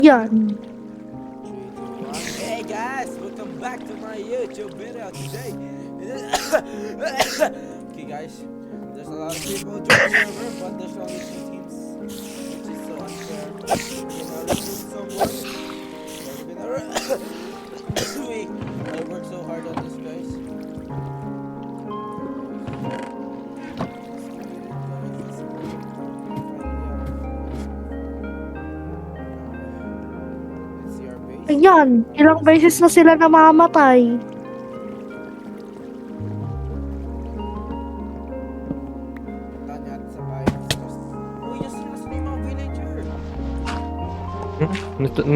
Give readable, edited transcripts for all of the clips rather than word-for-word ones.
Yan. 3, 2, 1. Hey guys, welcome back to my YouTube video today. Okay guys, there's a lot of people joining our room, but there's only 2 teams, which is so unfair. We're gonna recruit someone. We're gonna I worked so hard on this, guys. Ayan, ilang beses na sila namamatay.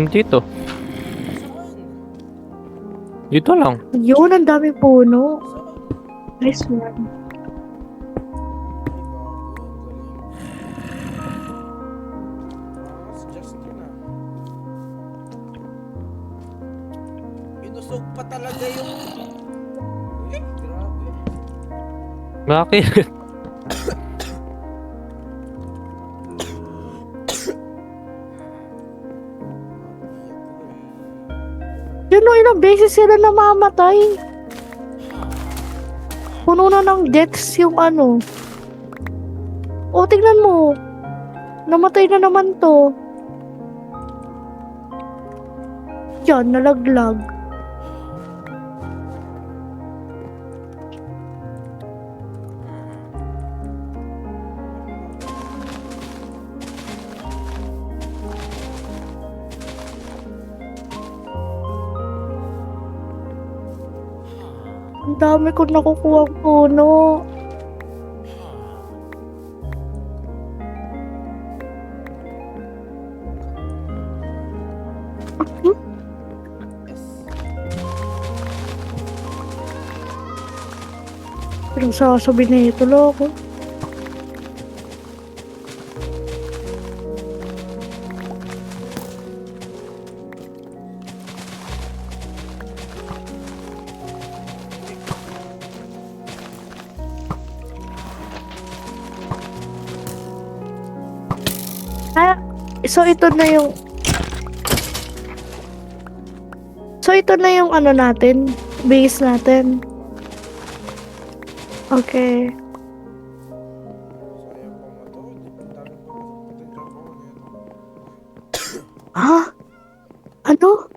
Dito. Dito lang. Yun, ang dami puno. Nice one. Inusog pa talaga yung... Grabe. Bakit? Yun, no, ilang beses sila namamatay. Puno na ng deaths yung ano. O, tignan mo. Namatay na naman to. Yan, nalaglag. Ang dami ko nakukuha puno. Pero sasabi na ito, loko. Ah, so ito na yung ano natin, base natin. Okay. Ha? Ano?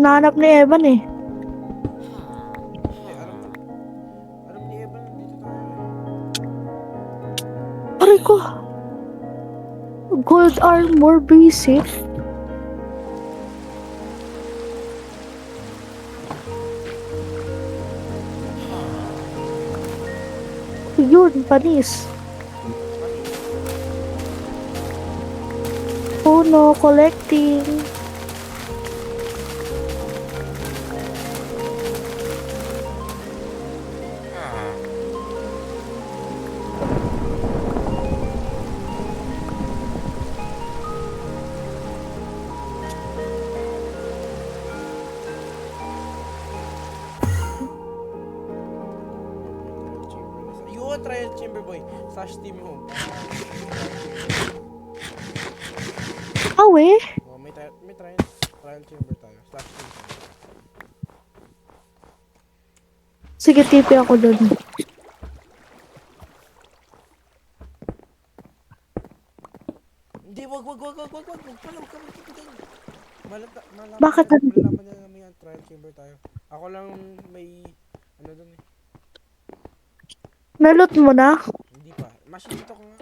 Nahanap ni Evan eh. Alam ni Evan, dito tayo Aray ko. Gold armor basic. Yun, panis. Puno, collecting. Yun, trial chamber boy. Slash team home. Awe? Oh, may trial chamber tayo. Slash team. Sige, tipi ako dun. Hindi, wag pala, wag ka magtitigan. Bakit? Malalaman na namin yan, trial chamber tayo. Ako lang may, ano dun eh. Nalot mo na? Hindi pa. Dito ko nga.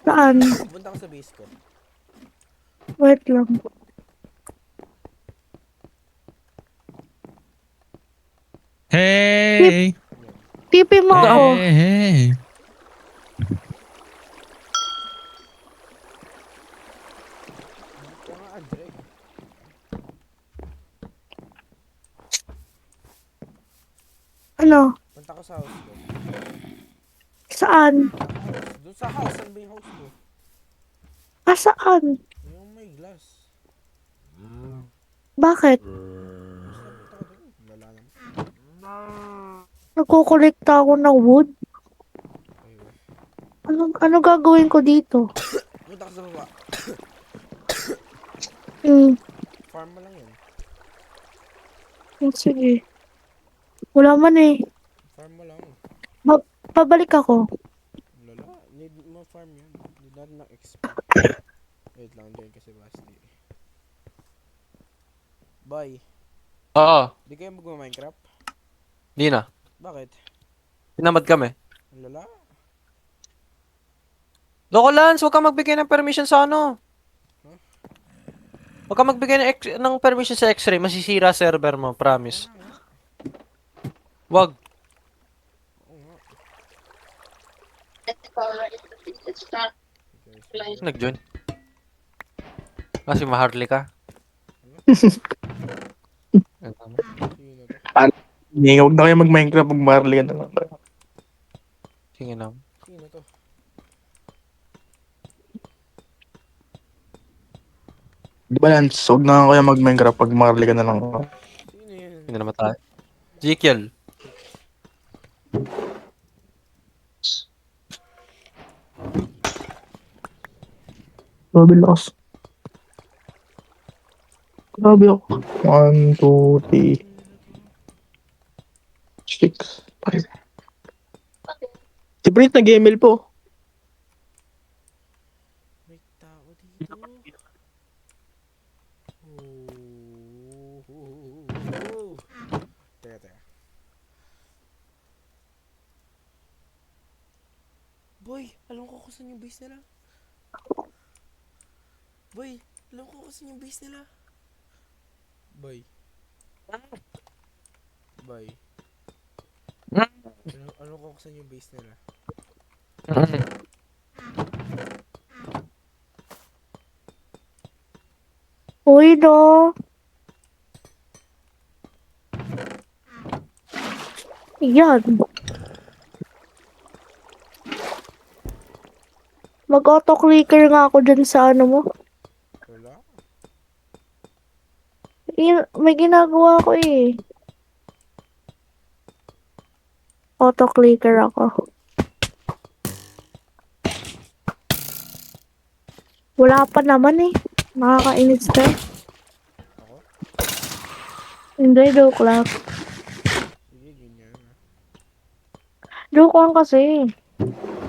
Saan? Punta ko sa base ko. Wait lang. Hey! Tipi mo ako. Hey! Dito nga, Andre. Ano? Punta ko sa house ko. Saan? Doon sa house, saan ba yung house ko? Ah, saan? Yung may glass. Bakit? Wala naman. Nagkukolekta ako ng wood. Ano gagawin ko dito? Punta ka sa baba. Hmm, Farm mo lang yan. sige. Wala man eh. Farm mo lang. Pabalik ako. Lala, need mo farm yan. Need natin ng XP. Wait lang, dyan kasi Basti. Bye. Oo, Di kayo mag-Minecraft? di na. Bakit? Tinamad kami. Ang lala? Loko Lance, huwag kang magbigay ng permission sa ano. Huh? Huwag kang magbigay ng permission sa X-ray. Masisira server mo, promise. Oo nga. Wag. Oo nga. Nag-join. Kasi maharlika. Ano tama? Sino to? Hindi, huwag na kayo mag-Minecraft, mag-Marley na lang. Sige na. Sino to? Di ba, Lance? Huwag na kayo mag-Minecraft, mag-Marley ka na lang. Sino yan? Hindi naman tayo. Jekyll. Grabe lakas. Grabe ako. 1, 2, 3, 6, 5. Si Brent nag-ML po. May tao dito. Oh. Teka. Boy, alam ko kung saan yung base nila. Boy, alam ko kung saan yung base nila. Boy. Boy. Alam ko kung saan yung base nila. Uy, no. Yan. Mag-auto-clicker nga ako dun sa ano mo. Wala? May ginagawa ko eh. Auto-clicker ako. Wala pa naman eh. Nakakainis ka. Ako? Hindi, joke lang. Sige, ganyan. Joke lang kasi.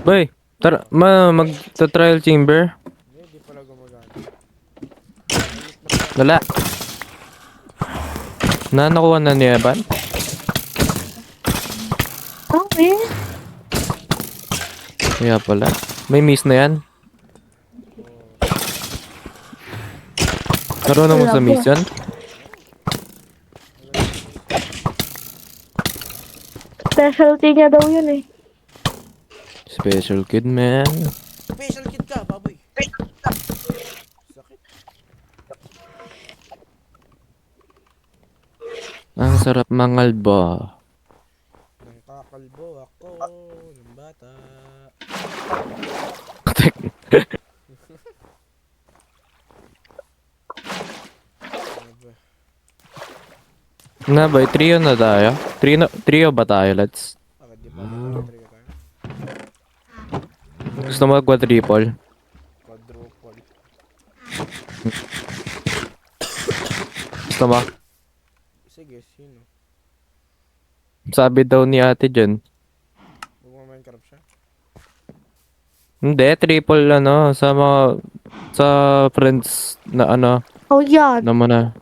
Boy, tara, mag-trial chamber. Hindi, di pala gumagana. Lala. Nakuha na ni Evan? Okay. Kaya pala. May miss na yan. Naroon mo sa Wala miss yan? Specialty niya daw yun eh. Special kid, man. Special kid ka, baboy. Sakit. Ang sarap mangalba. Nang kakalbo ako ng bata. Ano ba? Na boy, trio na tayo. Trio ba tayo, lads? Bakit di pa nagtatriga tayo? Gusto mo quadruple? Quadruple. Gusto mo? Sige, sino? Sabi daw ni ate dyan. Huwag mo Minecraft siya? Hindi, triple ano, sa friends na ano, Oh yan. na mo na.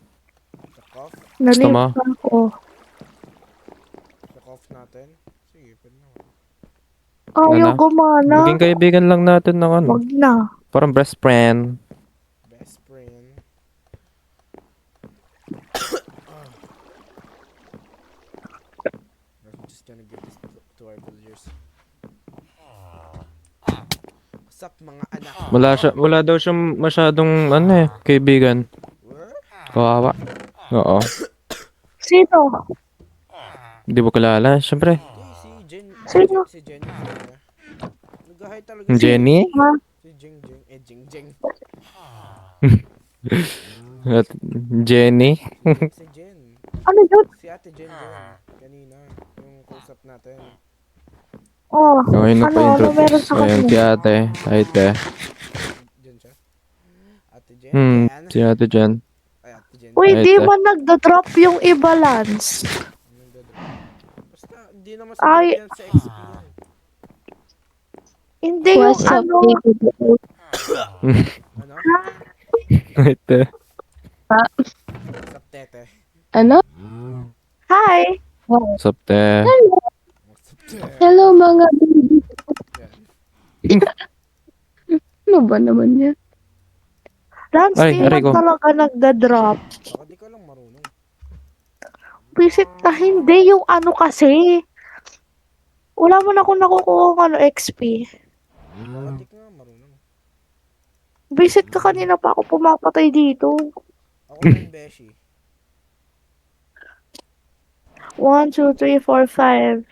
Check off? Gusto Nalip mo? ako. Check off natin? Sige, pwede naman. Ayaw Ano? gumana. Maging kaibigan lang natin ng ano. Wag na. Parang best friend. Best friend. I'm just gonna give this to our villagers. What's up mga anak? Wala daw siyang masyadong ano eh, kaibigan. What? Kawawa. Oo. Sino? Hindi mo kilala, syempre. Si Jen. Sino? Si Jen. Nag-hi talaga Jenny? Ha? Si Jeng Jeng. Jeng Jeng. At Jenny? Si Jen. Ano yun? Si Ate Jen Jen. Kanina. Yung kausap natin. Oh, Okay na ano meron pa-introduce. sa Ayan, si kanya? ate. Hi, te. Diyan siya. Ate Jen. Jen. Si ate Jen. Ay, Ate Jen. Uy, Ay, di te. man nagda-drop yung i-balance. Basta, hindi naman sa drop Ay, yan sa XP yan. hindi yung What's up, ano. baby? Ano? Hi, te. Sa tete. Ano? Hi! What's up, te? Hello, Sa tete. hello mga baby. Yan. Ano ba naman yan? Lance, Ay, di aray man ko. talaga nagda-drop. Baka di ka lang marunong. Visit na hindi yung ano kasi. Wala man ako nakukuha ng ano, XP. Baka di ka nga marunong. Visit ka kanina pa ako pumapatay dito. Ako rin, Beshi. 1, 2, 3, 4, 5.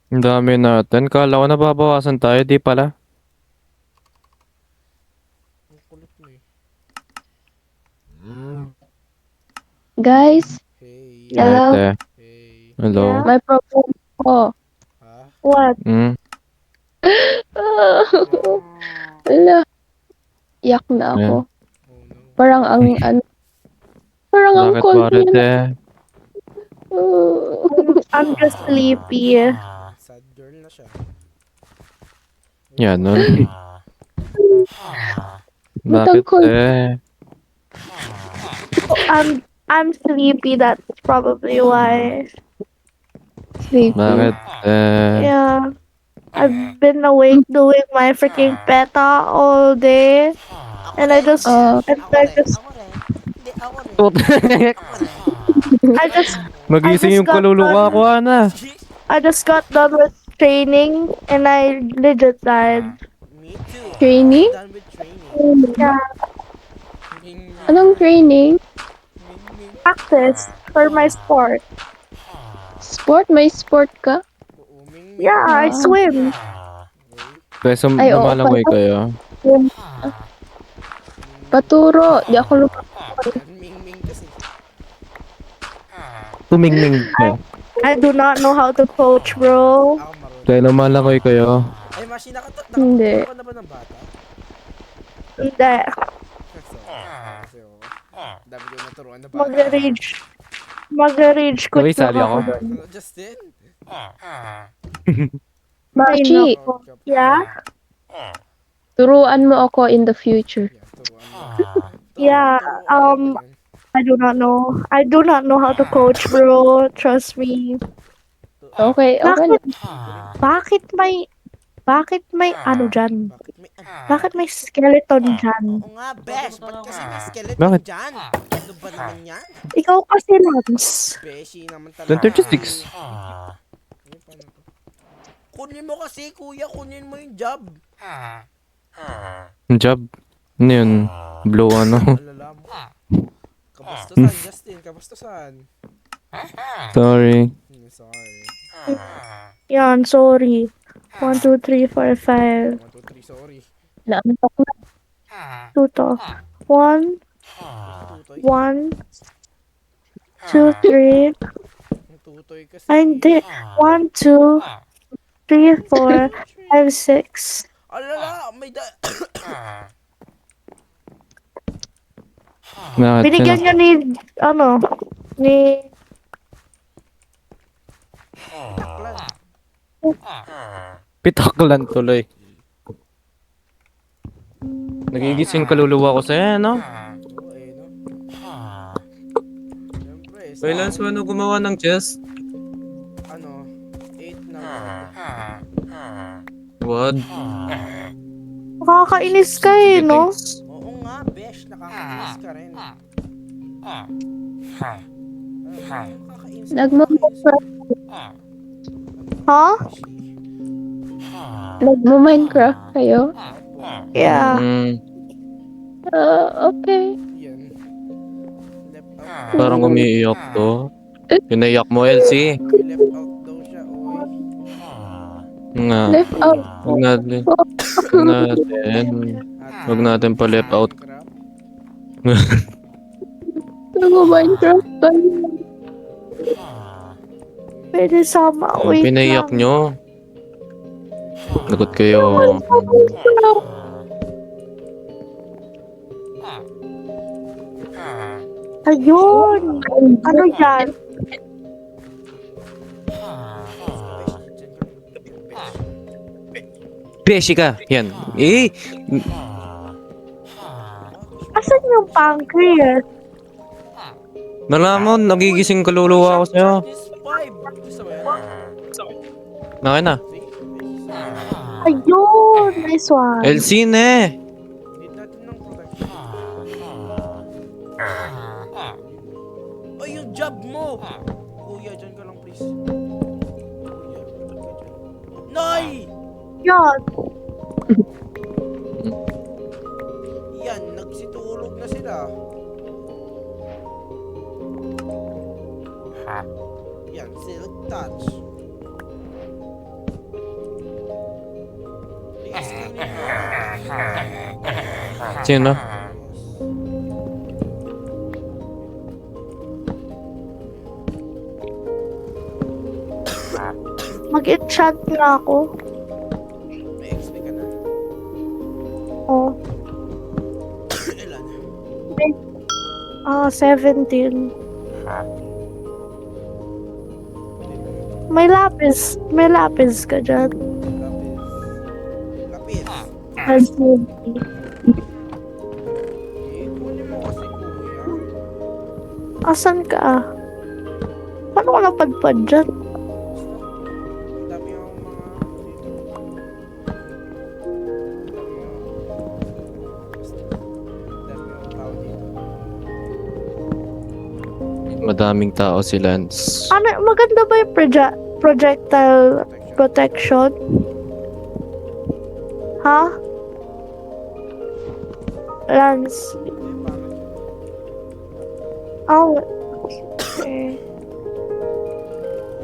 Ang dami natin. Kala ko nababawasan tayo. Di pala. Ang kulit mo eh. Guys, Hey. Hi, Hello? te. Hey. Hello. Yeah. may problem ko. Ha? What? Wala. Iyak na ako. Oh no. Parang parang ang Bakit cold pare, niya. te? I'm just sleepy. Sad girl na siya. Yan, nun. Ba't ang Bakit, cold? te? I'm sleepy. That's probably why. Sleepy. Bakit, te? Yeah. I've been awake doing my freaking PETA all day. And I just, Uh, and I just Magising yung got kaluluwa done. ko, Ana. I just got done with training and I legit died. Me too. Training? Done with training. Yeah, Ming, ming, Anong training? ming, ming. practice for my sport. Sport? May sport ka? Oo, ming, ming. Yeah, I Ah. swim. Kaya Ay, oo, lumalangoy pala. kayo. Paturo. Di ako Yan, ming, ming kasi. Tumingning ka. I do not know how to coach, bro. Ako marunong. Kaya lumalangoy kayo. Ay, Mashi, Hindi. nakaturo ka na ba ng bata? Hindi. Kasi ako. Dami ko naturuan na bata. Mag-rage quit Okay, sali lang ako. doon. Ano, Justin? Mashi, Yeah? turuan mo ako in the future. Yeah, turuan mo. Yeah, I do not know. I do not know how to coach, bro. Trust me. Okay, okay lang. Bakit may ano dyan? Bakit may Bakit may skeleton dyan? Oo nga, Besh. Ba't kasi may skeleton Bakit? dyan? Ano ba naman yan? Ikaw kasi, Lance. Beshi naman talaga. 36. Ano pa na to? Kunin mo kasi, kuya. Kunin mo yung job. Job. Ano yun? Blow ano? Alala mo. Kabastusan, Justin. Kabastusan. Sorry. Sorry. Yan, sorry. 1, 2, 3, 4, 5. 1, 2, 3, sorry. Naantok na. Tuto. 1, Tutoy. 1, 2, 3. Ang tutoy kasi. Ay, hindi. 1, 2, 3, 4, 5, 6. Alala, may da... Bakit? Binigyan niya ni, ano, ni, Taklan. Pitaklan tuloy. Nagigising kaluluwa ko sa'yo, no? Oo, eh, no? Siyempre, Kailan sa ano gumawa ng chess? ano, 8 na What? nakakainis ka eh, no? Oo nga, Besh, nakakainis ka rin. Nakakainis ka. Nagmo-Minecraft. Ha? Nagmo-Minecraft kayo? Yeah. Okay. Yan. Left out. Parang umiiyak to. Pinaiyak mo, Elsie. Left out daw siya, oy. Nga. Left out. Huwag natin. Huwag natin pa left out. Nagmo-Minecraft kayo. Pwede sama. Ang Wait pinaiyak lang. nyo. Lagot kayo. Ayun! Ano yan? Beshi ka! Yan. Eh! Asan yung pancreas? Malamon, nagigising kaluluwa ako sa'yo. Is 5. Gusto mo yan? Naka na. Ayun! Nice one. Elsine! Need natin ng protection. Ay, yung job mo! Kuya, dyan ka lang please. Kuya, dyan ka dyan. Nay! Yan. Yan, nagsitulog na sila. Yan, silk touch. Please, Sino? Mag-enchant nga ako. may XP ka na. Oh. Ilan? 17. May lapis. May lapis ka dyan. Lapis. Lapis. Kunin mo kasi kuya. Asan ka? Paano ko napadpad dyan? Ang dami yung mga tao dito. Madaming tao si Lance. Ano, maganda ba yung projectile protection? Ha? Lance. Oh. Okay.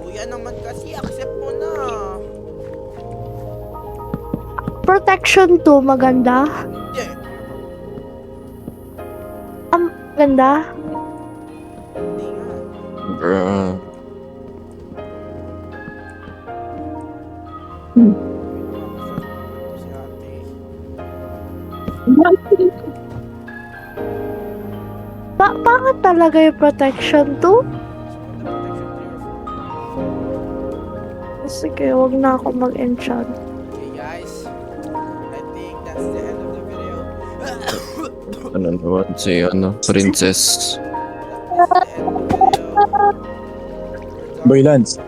Kuya naman kasi, accept mo na. Protection 2, maganda. Hindi. Ganda. Hindi nga. Bruh. Si ate. Pangit talaga yung protection 2? So, the protection 3 or 4. Sige, wag na ako mag-enchant. Okay guys, I think that's the end of the video. Ano naman si princess. That's the end of the video. Boy Lance,